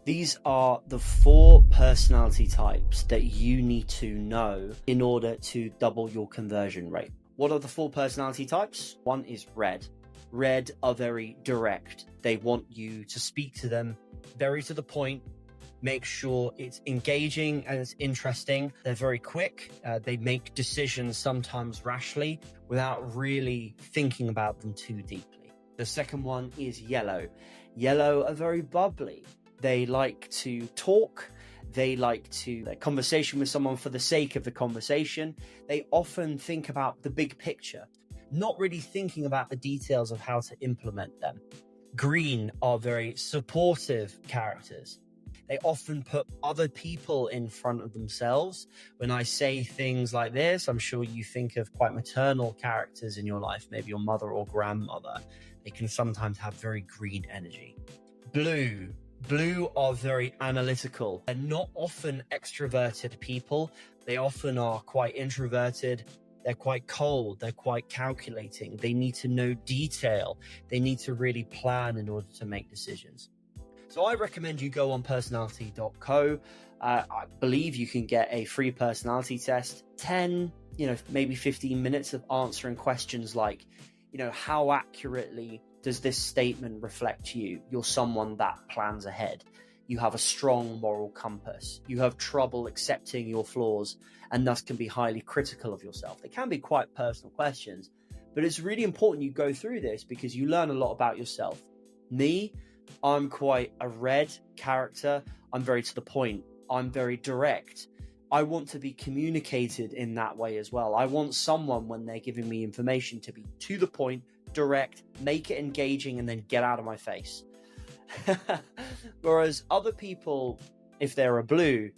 These are the 4 personality types that you need to know in order to double your conversion rate. What are the 4 personality types? One is red. Red are very direct. They want you to speak to them very to the point. Make sure it's engaging and it's interesting. They're very quick. They make decisions sometimes rashly without really thinking about them too deeply. The second one is yellow. Yellow are very bubbly. They like to talk. They like to have conversation with someone for the sake of the conversation. They often think about the big picture, not really thinking about the details of how to implement them. Green are very supportive characters. They often put other people in front of themselves. When I say things like this, I'm sure you think of quite maternal characters in your life, maybe your mother or grandmother. They can sometimes have very green energy. Blue are very analytical. They're not often extroverted people. They often are quite introverted. They're quite cold. They're quite calculating. They need to know detail. They need to really plan in order to make decisions. So I recommend you go on personality.co. I believe you can get a free personality test, 10, maybe 15 minutes of answering questions like, how accurately does this statement reflect you? You're someone that plans ahead. You have a strong moral compass. You have trouble accepting your flaws and thus can be highly critical of yourself. They can be quite personal questions, but it's really important you go through this because you learn a lot about yourself. Me, I'm quite a red character. I'm very to the point. I'm very direct. I want to be communicated in that way as well. I want someone, when they're giving me information, to be to the point, direct, make it engaging, and then get out of my face. Whereas other people, if they're a blue,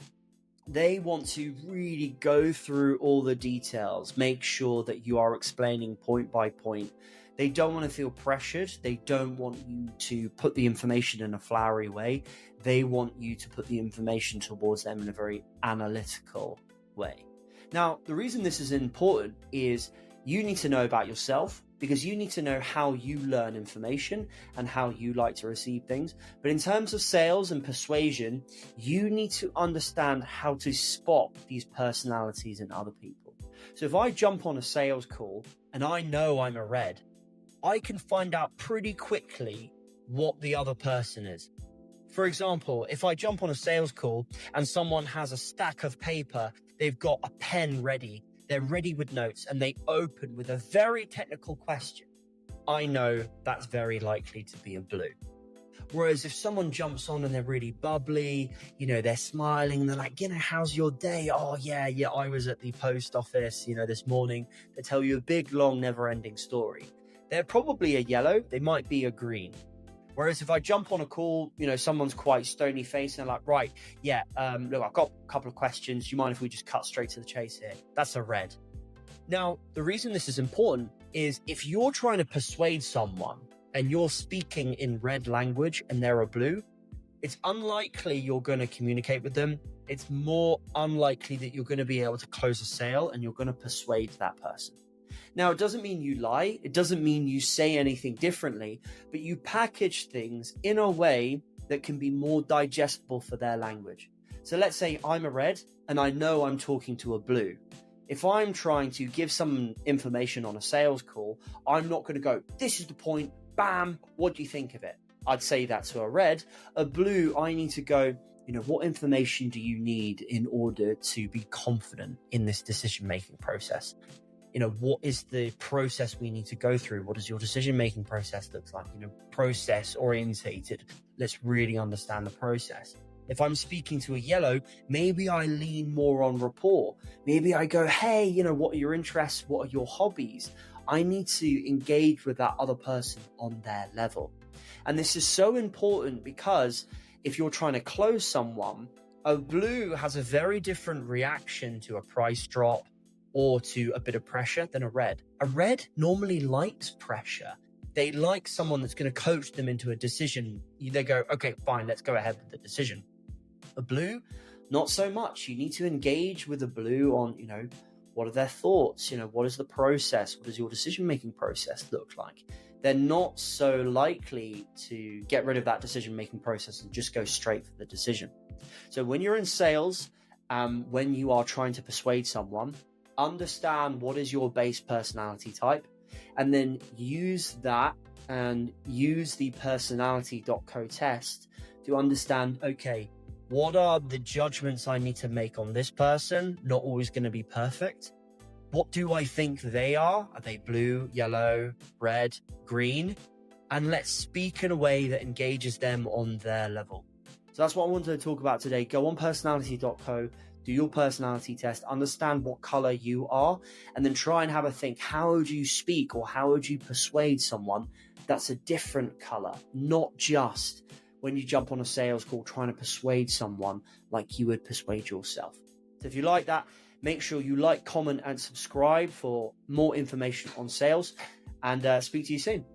they want to really go through all the details, make sure that you are explaining point by point. They don't want to feel pressured. They don't want you to put the information in a flowery way. They want you to put the information towards them in a very analytical way. Now, the reason this is important is you need to know about yourself, because you need to know how you learn information and how you like to receive things. But in terms of sales and persuasion, you need to understand how to spot these personalities in other people. So if I jump on a sales call and I know I'm a red, I can find out pretty quickly what the other person is. For example, if I jump on a sales call and someone has a stack of paper, they've got a pen ready, they're ready with notes, and they open with a very technical question, I know that's very likely to be a blue. Whereas if someone jumps on and they're really bubbly, they're smiling and they're like, how's your day? Oh, yeah, I was at the post office, this morning. They tell you a big, long, never-ending story. They're probably a yellow. They might be a green. Whereas if I jump on a call, someone's quite stony faced and they're like, right, look, I've got a couple of questions. Do you mind if we just cut straight to the chase here? That's a red. Now, the reason this is important is if you're trying to persuade someone and you're speaking in red language and they're a blue, it's unlikely you're going to communicate with them. It's more unlikely that you're going to be able to close a sale and you're going to persuade that person. Now, it doesn't mean you lie. It doesn't mean you say anything differently, but you package things in a way that can be more digestible for their language. So let's say I'm a red and I know I'm talking to a blue. If I'm trying to give some information on a sales call, I'm not going to go, this is the point, bam, what do you think of it? I'd say that to a red. A blue, I need to go, what information do you need in order to be confident in this decision-making process? What is the process we need to go through? What does your decision-making process look like? Process orientated. Let's really understand the process. If I'm speaking to a yellow, maybe I lean more on rapport. Maybe I go, hey, what are your interests? What are your hobbies? I need to engage with that other person on their level. And this is so important because if you're trying to close someone, a blue has a very different reaction to a price drop or to a bit of pressure than a red. A red normally likes pressure. They like someone that's going to coach them into a decision. They go, okay, fine, let's go ahead with the decision. A blue, not so much. You need to engage with a blue on, what are their thoughts? What is the process? What does your decision-making process look like? they're not so likely to get rid of that decision-making process and just go straight for the decision. So when you're in sales, when you are trying to persuade someone, understand what is your base personality type, and then use that and use the personality.co test to understand, okay, what are the judgments I need to make on this person? Not always going to be perfect. What do I think they are? Are they blue, yellow, red, green? And let's speak in a way that engages them on their level. So that's what I wanted to talk about today. Go on personality.co, do your personality test, understand what color you are, and then try and have a think, how would you speak or how would you persuade someone that's a different color, not just when you jump on a sales call trying to persuade someone like you would persuade yourself. So if you like that, make sure you like, comment, and subscribe for more information on sales, and speak to you soon.